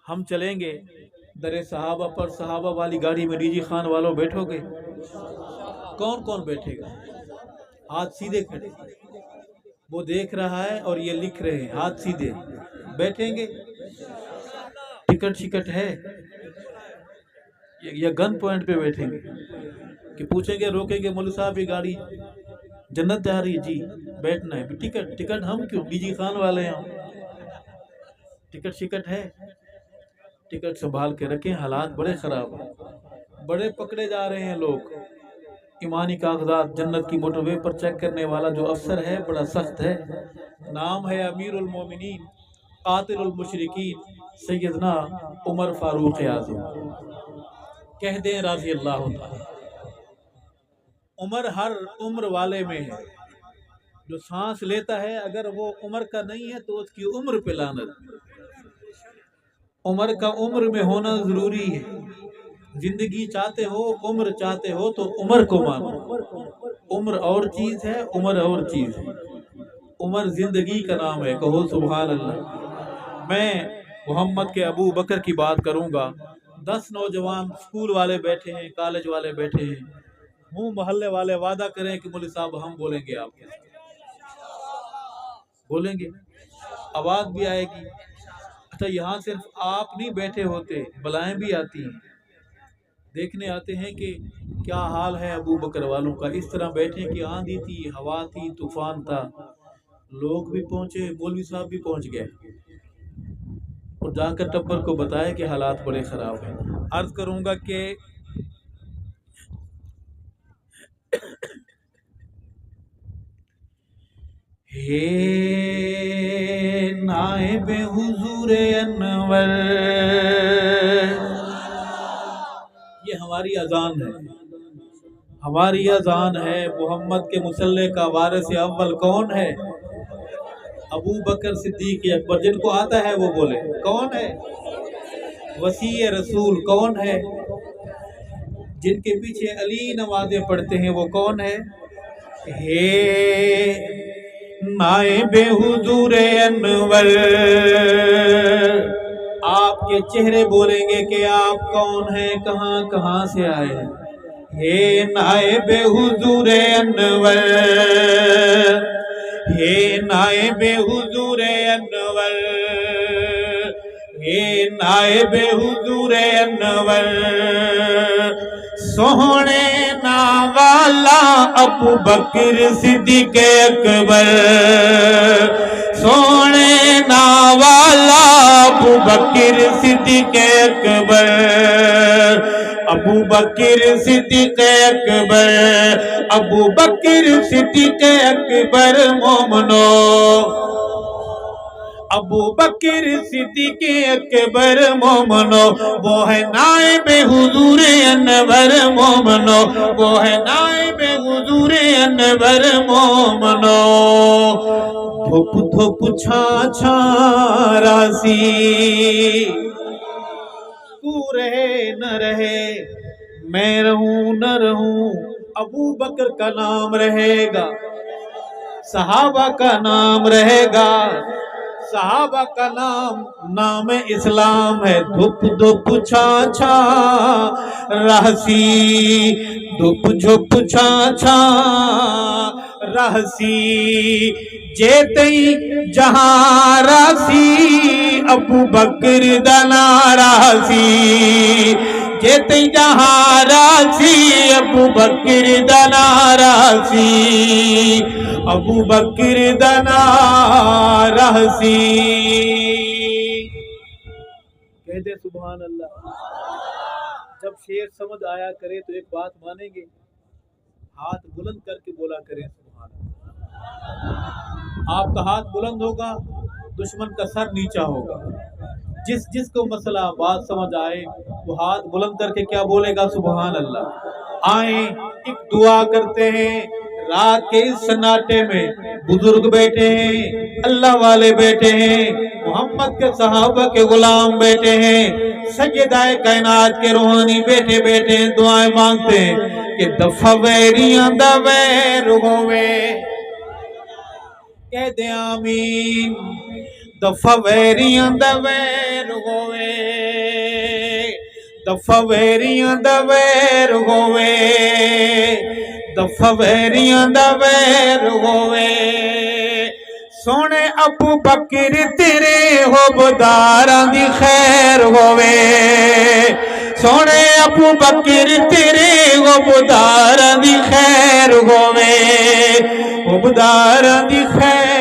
ہم چلیں گے در صحابہ پر، صحابہ والی گاڑی میں ڈی جی خان والوں بیٹھو گے؟ کون کون بیٹھے گا؟ ہاتھ سیدھے کھڑے، وہ دیکھ رہا ہے اور یہ لکھ رہے ہیں، ہاتھ سیدھے بیٹھیں گے؟ ٹکٹ شکٹ ہے یا گن پوائنٹ پہ بیٹھیں گے؟ کہ پوچھیں گے، روکیں گے، مولوی صاحب یہ گاڑی جنت جا رہی ہے جی بیٹھنا ہے؟ ٹکٹ ہم کیوں، ڈی جی خان والے ہیں، ٹکٹ شکٹ ہے؟ ٹکٹ سنبھال کے رکھیں، حالات بڑے خراب ہیں، بڑے پکڑے جا رہے ہیں لوگ۔ ایمانی کاغذات جنت کی موٹر وے پر چیک کرنے والا جو افسر ہے بڑا سخت ہے، نام ہے امیر المومنین قاتل المشرکین سیدنا عمر فاروق اعظم۔ کہہ دیں رضی اللہ تعالی۔ عمر ہر عمر والے میں ہے، جو سانس لیتا ہے اگر وہ عمر کا نہیں ہے تو اس کی عمر پہ لعنت۔ عمر کا عمر میں ہونا ضروری ہے، زندگی چاہتے ہو، عمر چاہتے ہو تو عمر کو مانو۔ عمر اور چیز ہے، عمر اور چیز ہے۔ عمر زندگی کا نام ہے، کہو سبحان اللہ۔ میں محمد کے ابو بکر کی بات کروں گا۔ 10 نوجوان اسکول والے بیٹھے ہیں، کالج والے بیٹھے ہیں، منہ محلے والے وعدہ کریں کہ مولوی صاحب ہم بولیں گے، آپ کے بولیں گے، آواز بھی آئے گی۔ اچھا یہاں صرف آپ نہیں بیٹھے ہوتے، بلائیں بھی آتی ہیں، دیکھنے آتے ہیں کہ کیا حال ہے ابو بکر والوں کا۔ اس طرح بیٹھے کہ آندھی تھی، ہوا تھی، طوفان تھا، لوگ بھی پہنچے، مولوی صاحب بھی پہنچ گئے، اور جا کر ٹبر کو بتایا کہ حالات بڑے خراب ہیں۔ عرض کروں گا کہ نائب حضور انور، یہ ہماری اذان ہے، ہماری اذان ہے۔ محمد کے مصلی کا وارث اول کون ہے؟ ابو بکر صدیق اکبر۔ جن کو آتا ہے وہ بولے، کون ہے؟ وصی رسول کون ہے؟ جن کے پیچھے علی نمازیں پڑھتے ہیں وہ کون ہے؟ نائب حضور انور۔ آپ کے چہرے بولیں گے کہ آپ کون ہیں، کہاں کہاں سے آئے ہیں۔ نائب حضور انور، نائب حضور انور، نائب حضور انور۔ سونے ناوالا ابو بکر صدیق اکبر، سونے ناوالا ابو بکر صدیق اکبر، ابو بکر صدیق اکبر، ابو بکر صدیق اکبر مومنو، ابو بکر صدیق اکبر مومنو، وہ ہے نائب حضور انور مومنو، وہ ہے نائب حضور انور مومنو۔ دھوپ دھوپ چھا چھا راسی، تو رہے نہ رہے، میں رہوں نہ رہوں، ابو بکر کا نام رہے گا، صحابہ کا نام رہے گا، صحابہ کا نام اسلام ہے۔ دھوپ دھوپ چھا چھا راسی، دھوپ دھوپ چھا چھا راسی، جیتے جہاں راسی ابو بکر دنا راسی، جیتے جہاں راسی ابو بکر دنا راسی، ابو بکر دنا راسی۔ کہہ دے سبحان اللہ۔ جب شعر سمجھ آیا کرے تو ایک بات مانیں گے، ہاتھ بلند کر کے بولا کریں سبحان اللہ۔ آپ کا ہاتھ بلند ہوگا، دشمن کا سر نیچا ہوگا۔ جس کو مسئلہ بات سمجھ آئے وہ ہاتھ بلند کر کے کیا بولے گا؟ سبحان اللہ۔ آئیں ایک دعا کرتے ہیں۔ رات کے اس سناٹے میں بزرگ بیٹھے ہیں، اللہ والے بیٹھے ہیں، محمد کے صحابہ کے غلام بیٹھے ہیں، سیدہ کائنات کے روحانی بیٹھے بیٹھے ہیں، دعائیں مانگتے ہیں کہ دفع ویریاں دا ویر ہوئے، کہہ دے آمین۔ دفع ویریاں دا ویر ہوئے، دفع ویریاں دا ویر ہووے دفع ویریاں دا ویر ہووے سونے ابو بکر تیرے حبداراں دی خیر ہووے سونے ابو بکر تیرے حبداراں دی خیر ہووے حبداراں دی خیر